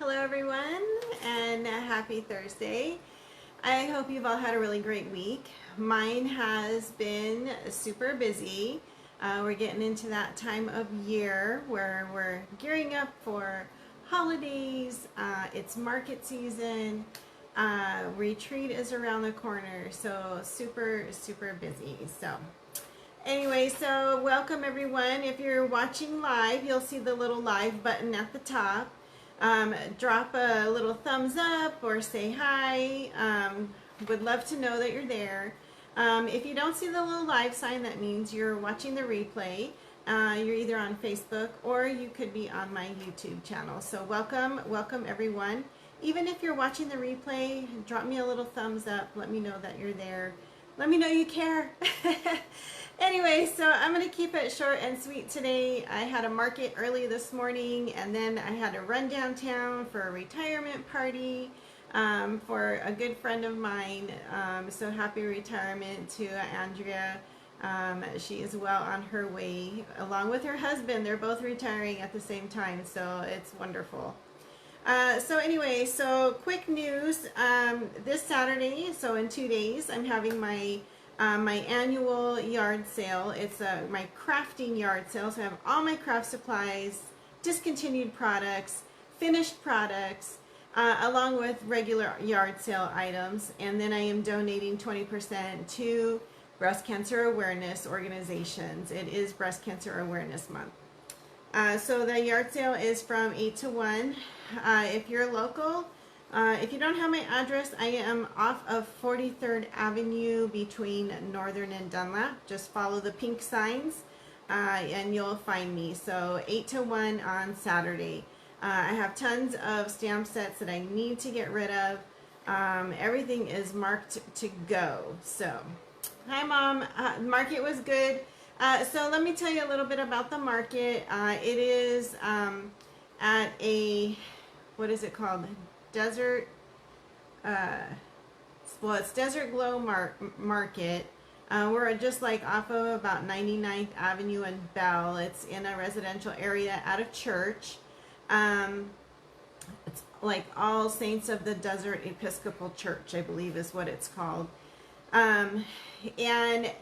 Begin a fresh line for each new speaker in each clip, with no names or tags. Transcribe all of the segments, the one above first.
Hello everyone, and happy Thursday. I hope you've all had a really great week. Mine has been super busy. We're getting into that time of year where we're gearing up for holidays. It's market season. Retreat is around the corner, so super busy. Anyway, so welcome everyone. If you're watching live, you'll see the little live button at the top. Drop a little thumbs up or say hi. Would love to know that you're there. If you don't see the little live sign, that means you're watching the replay. You're either on Facebook or you could be on my YouTube channel. So welcome everyone. Even if you're watching the replay, drop me a little thumbs up. Let me know that you're there. Let me know you care. Anyway, so I'm going to keep it short and sweet today. I had a market early this morning, and then I had to run downtown for a retirement party for a good friend of mine. So happy retirement to Andrea. She is well on her way, along with her husband. They're both retiring at the same time, so it's wonderful. So anyway, so quick news. This Saturday, so in 2 days, I'm having my annual yard sale. It's my crafting yard sale. So I have all my craft supplies, discontinued products, finished products, along with regular yard sale items. And then I am donating 20% to breast cancer awareness organizations. It is Breast Cancer Awareness Month. So the yard sale is from 8 to 1. If you're local, if you don't have my address, I am off of 43rd Avenue between Northern and Dunlap. Just follow the pink signs and you'll find me. So 8 to 1 on Saturday. I have tons of stamp sets that I need to get rid of. Everything is marked to go. So, hi Mom. Market was good. So let me tell you a little bit about the market. It is at a, what is it called? Desert, well, it's Desert Glow Market. We're just like off of about 99th Avenue and Bell. It's in a residential area at a church. It's like All Saints of the Desert Episcopal Church, I believe is what it's called. And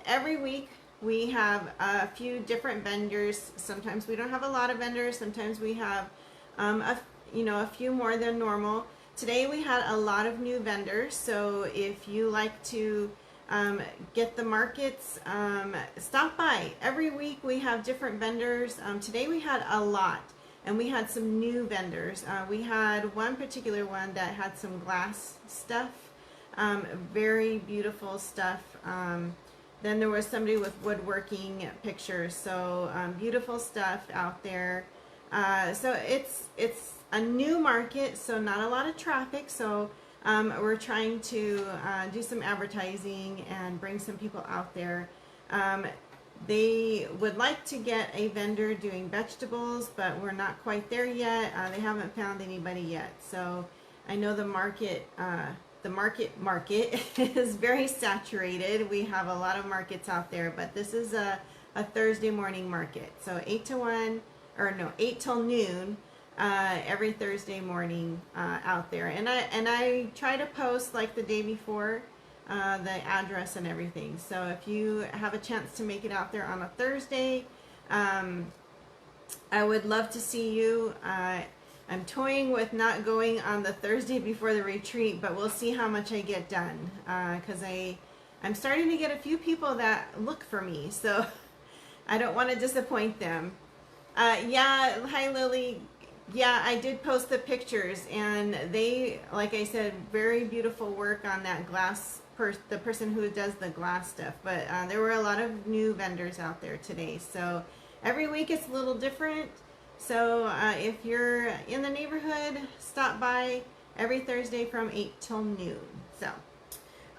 every week we have a few different vendors. Sometimes we don't have a lot of vendors. Sometimes we have a few more than normal. Today we had a lot of new vendors, so if you like to get the markets, stop by. Every week we have different vendors. Today we had a lot, and we had some new vendors. We had one particular one that had some glass stuff, very beautiful stuff. Then there was somebody with woodworking pictures, so beautiful stuff out there. So it's a new market, so not a lot of traffic. So we're trying to do some advertising and bring some people out there. They would like to get a vendor doing vegetables, but we're not quite there yet. They haven't found anybody yet. So I know the market is very saturated. We have a lot of markets out there, but this is a Thursday morning market. So 8 till noon. Every Thursday morning out there, and I try to post like the day before the address and everything. So if you have a chance to make it out there on a Thursday, I would love to see you. I'm toying with not going on the Thursday before the retreat, but we'll see how much I get done, because I'm starting to get a few people that look for me, so I don't want to disappoint them. Yeah, hi Lily. Yeah, I did post the pictures, and they, like I said, very beautiful work on that glass, the person who does the glass stuff. But there were a lot of new vendors out there today. So every week it's a little different. So if you're in the neighborhood, stop by every Thursday from 8 till noon. So,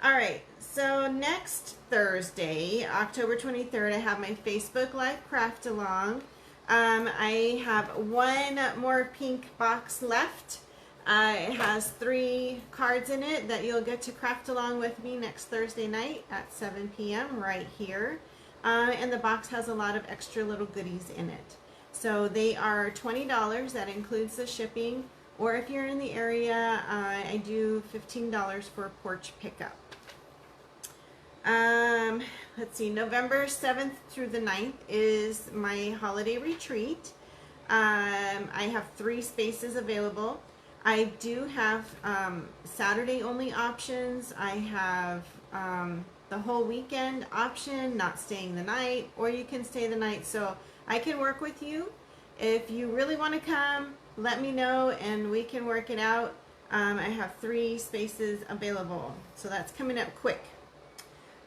all right. So next Thursday, October 23rd, I have my Facebook Live Craft Along. I have one more pink box left. It has 3 cards in it that you'll get to craft along with me next Thursday night at 7 p.m. right here. And the box has a lot of extra little goodies in it. So they are $20. That includes the shipping. or if you're in the area, I do $15 for porch pickup. Let's see, November 7th through the 9th is my holiday retreat. I have 3 spaces available. I do have Saturday only options. I have the whole weekend option, not staying the night, or you can stay the night. So I can work with you. If you really want to come, let me know and we can work it out. I have 3 spaces available, so that's coming up quick.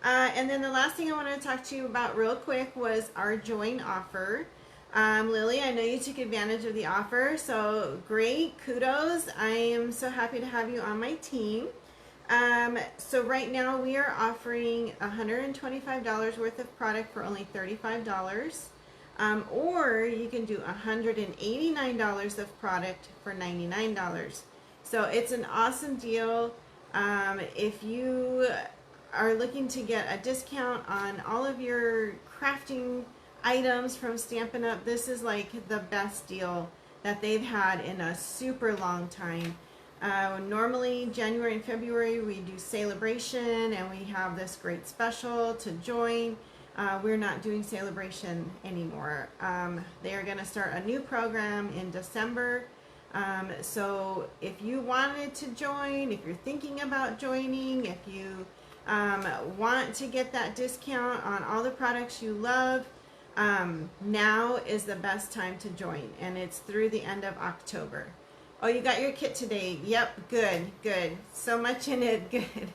And then the last thing I wanted to talk to you about real quick was our join offer. Lily, I know you took advantage of the offer, so great, kudos. I am so happy to have you on my team. So right now we are offering $125 worth of product for only $35. Or you can do $189 of product for $99. So it's an awesome deal. If you are looking to get a discount on all of your crafting items from Stampin' Up, this is like the best deal that they've had in a super long time. Normally January and February we do celebration and we have this great special to join. We're not doing celebration anymore. They are going to start a new program in December. So if you wanted to join, if you're thinking about joining, if you want to get that discount on all the products you love, now is the best time to join, and it's through the end of October. Oh, you got your kit today. Yep, good. So much in it, good.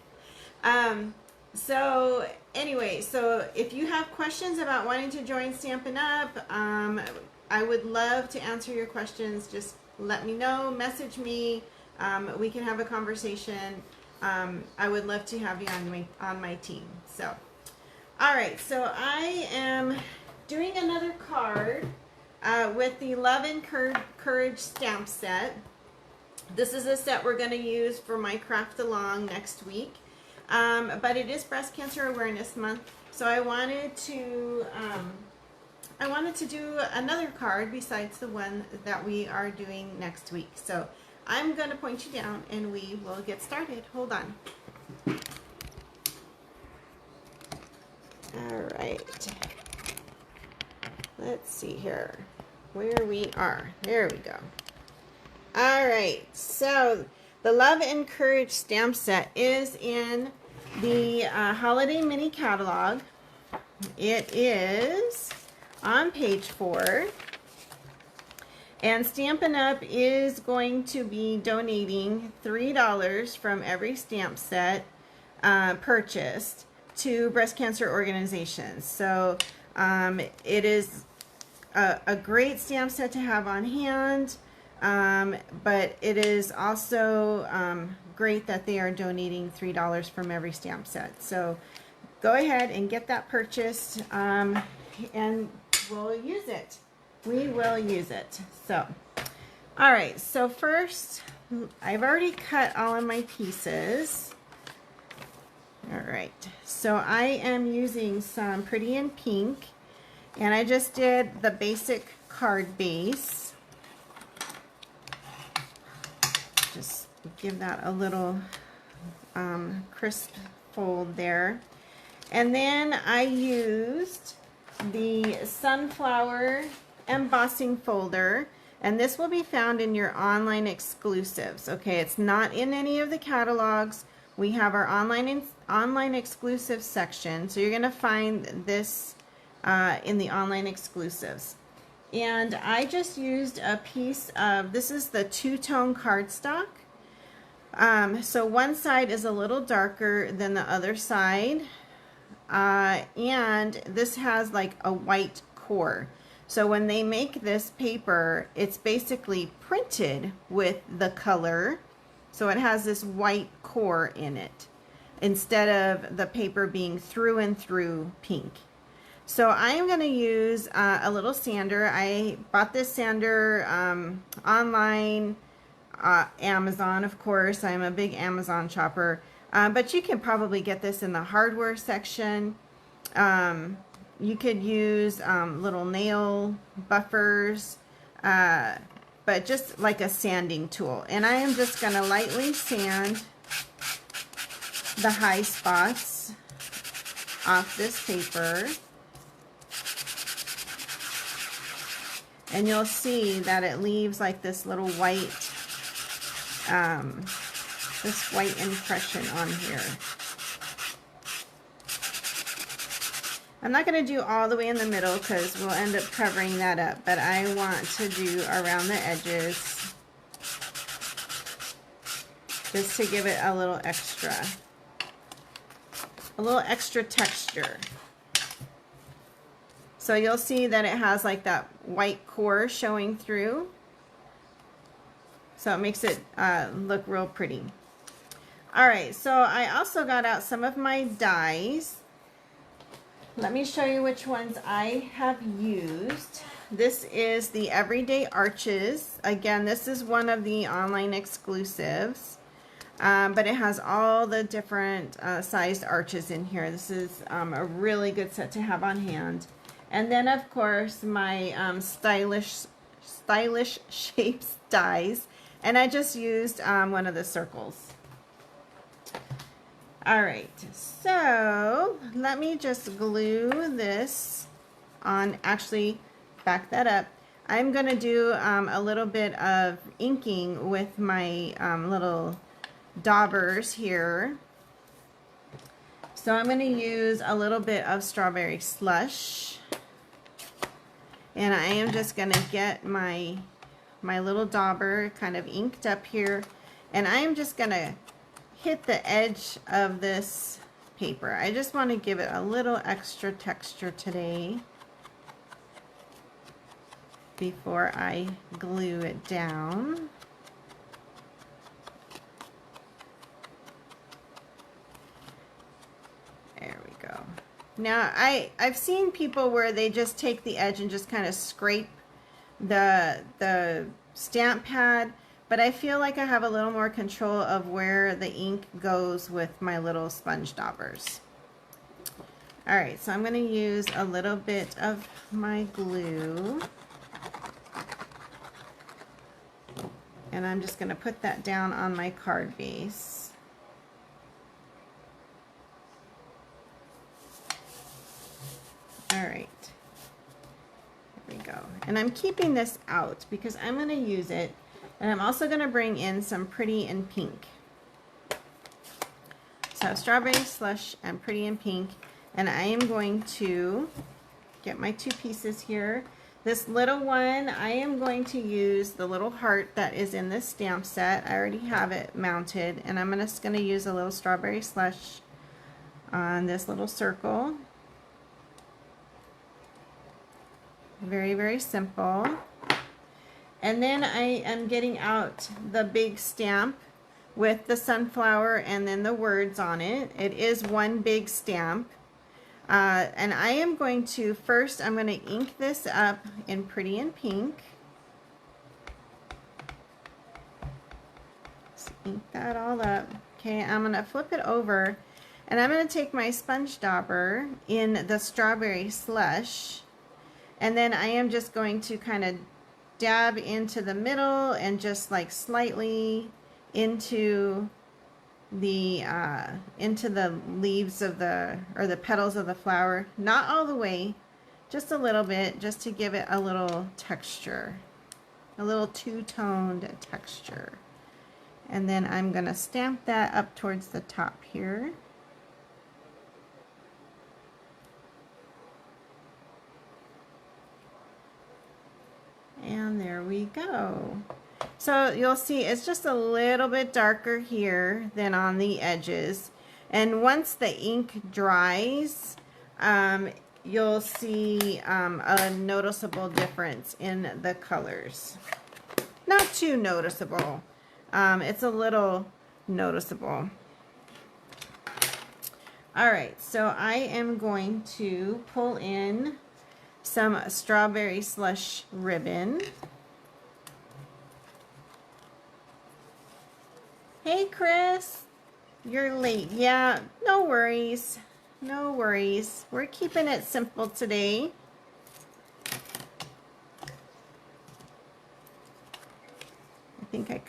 So anyway, so if you have questions about wanting to join Stampin' Up, I would love to answer your questions. Just let me know, message me. We can have a conversation. I would love to have you on my team. So, all right. So I am doing another card with the Love and Courage stamp set. This is a set we're going to use for my craft along next week. But it is Breast Cancer Awareness Month, so I wanted to do another card besides the one that we are doing next week. So I'm going to point you down and we will get started. Hold on. All right. Let's see here where we are. There we go. All right. So the Love and Courage stamp set is in the Holiday Mini Catalog. It is on page 4. And Stampin' Up! Is going to be donating $3 from every stamp set purchased to breast cancer organizations. So it is a great stamp set to have on hand. But it is also great that they are donating $3 from every stamp set. So go ahead and get that purchased, and we'll use it. We will use it. So, all right. So first, I've already cut all of my pieces. All right. So I am using some Pretty in Pink, and I just did the basic card base. Just give that a little crisp fold there. And then I used the Sunflower embossing folder, and this will be found in your online exclusives. Okay, it's not in any of the catalogs. We have our online exclusive section, so you're going to find this in the online exclusives. And I just used a piece of, this is the two-tone cardstock. So one side is a little darker than the other side. And this has like a white core. So when they make this paper, it's basically printed with the color. So it has this white core in it, instead of the paper being through and through pink. So I am going to use a little sander. I bought this sander online, Amazon, of course. I'm a big Amazon shopper. But you can probably get this in the hardware section. You could use little nail buffers. but just like a sanding tool. And I am just going to lightly sand the high spots off this paper. And you'll see that it leaves like this little white, this white impression on here. I'm not going to do all the way in the middle because we'll end up covering that up, but I want to do around the edges just to give it a little extra texture. So you'll see that it has like that white core showing through. So it makes it look real pretty. All right, so I also got out some of my dies. Let me show you which ones I have used. This is the Everyday Arches. Again, this is one of the online exclusives, but it has all the different sized arches in here. This is a really good set to have on hand. And then, of course, my stylish shapes dies, and I just used one of the circles. All right, so let me just glue this on. Actually, back that up. I'm going to do a little bit of inking with my little daubers here. So I'm going to use a little bit of strawberry slush. And I am just going to get my little dauber kind of inked up here. And I am just going to hit the edge of this paper. I just want to give it a little extra texture today before I glue it down. There we go. Now I've seen people where they just take the edge and just kind of scrape the stamp pad, but I feel like I have a little more control of where the ink goes with my little sponge daubers. All right, so I'm going to use a little bit of my glue. And I'm just going to put that down on my card base. All right. There we go. And I'm keeping this out because I'm going to use it. And I'm also going to bring in some Pretty in Pink. So Strawberry Slush and Pretty in Pink. And I am going to get my two pieces here. This little one, I am going to use the little heart that is in this stamp set. I already have it mounted. And I'm just going to use a little Strawberry Slush on this little circle. Very, very simple. And then I am getting out the big stamp with the sunflower and then the words on it. It is one big stamp. And I am going to, first I'm going to ink this up in Pretty in Pink. Just ink that all up. Okay, I'm going to flip it over and I'm going to take my sponge dauber in the Strawberry Slush. And then I am just going to kind of dab into the middle and just like slightly into the leaves of the petals of the flower. Not all the way, just a little bit, just to give it a little texture, a little two-toned texture. And then I'm going to stamp that up towards the top here. And there we go. So you'll see it's just a little bit darker here than on the edges. And once the ink dries, you'll see a noticeable difference in the colors. Not too noticeable. It's a little noticeable. All right, so I am going to pull in some Strawberry Slush ribbon. Hey Chris, you're late. Yeah, no worries. No worries. We're keeping it simple today.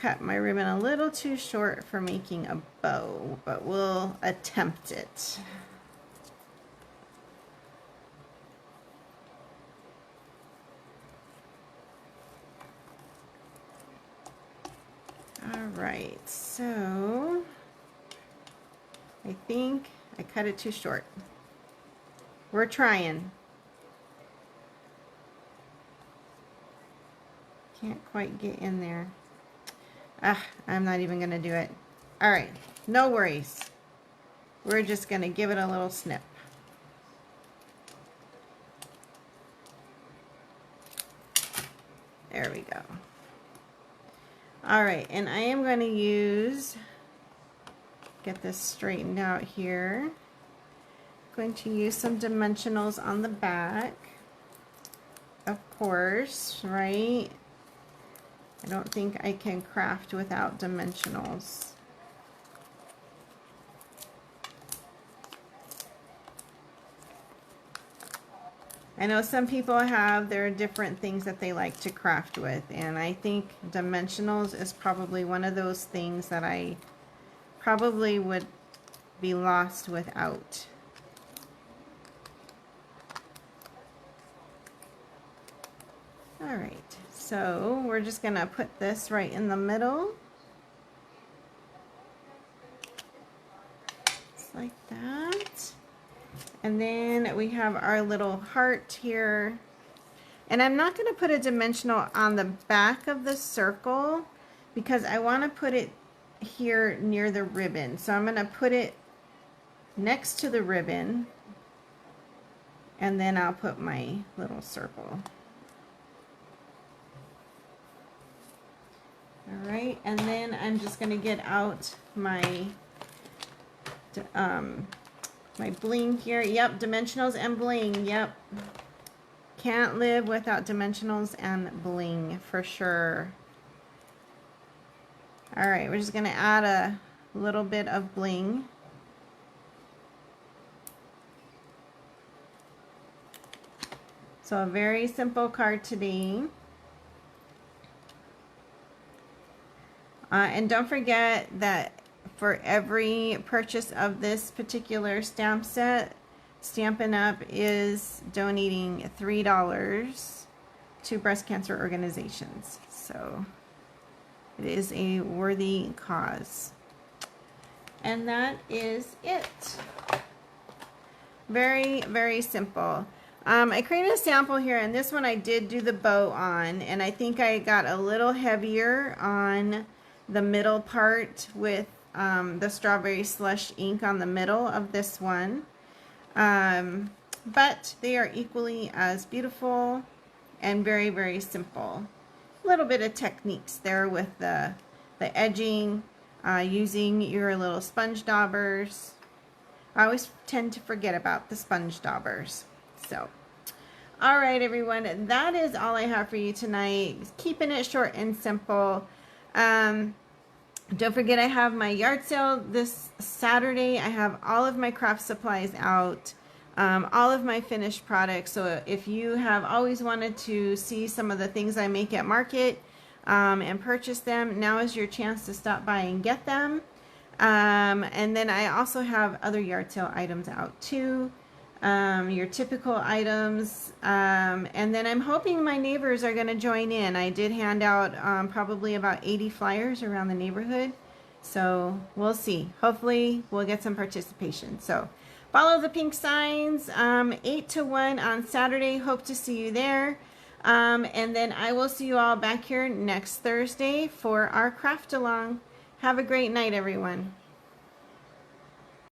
cut my ribbon a little too short for making a bow, but we'll attempt it. All right, so I think I cut it too short. We're trying. Can't quite get in there. I'm not even gonna do it. All right, no worries. We're just gonna give it a little snip. There we go. All right, and I am going to get this straightened out here. I'm going to use some dimensionals on the back, of course, right? I don't think I can craft without dimensionals. I know some people have their different things that they like to craft with, and I think dimensionals is probably one of those things that I probably would be lost without. All right, so we're just gonna put this right in the middle. Just like that. And then we have our little heart here. And I'm not going to put a dimensional on the back of the circle because I want to put it here near the ribbon. So I'm going to put it next to the ribbon, and then I'll put my little circle. All right, and then I'm just going to get out my my bling here. Yep, dimensionals and bling. Yep. Can't live without dimensionals and bling for sure. All right, we're just going to add a little bit of bling. So a very simple card today. And don't forget that for every purchase of this particular stamp set, Stampin' Up! Is donating $3 to breast cancer organizations. So it is a worthy cause. And that is it. Very, very simple. I created a sample here, and this one I did do the bow on, and I think I got a little heavier on the middle part with the strawberry slush ink on the middle of this one, but they are equally as beautiful and very, very simple. A little bit of techniques there with the edging, using your little sponge daubers. I always tend to forget about the sponge daubers. So, all right, everyone, that is all I have for you tonight. Keeping it short and simple. Don't forget, I have my yard sale this Saturday. I have all of my craft supplies out, all of my finished products. So if you have always wanted to see some of the things I make at market and purchase them, now is your chance to stop by and get them. And then I also have other yard sale items out too, your typical items. And then I'm hoping my neighbors are going to join in. I did hand out probably about 80 flyers around the neighborhood. So we'll see. Hopefully we'll get some participation. So follow the pink signs, 8 to 1 on Saturday. Hope to see you there. And then I will see you all back here next Thursday for our craft along. Have a great night, everyone.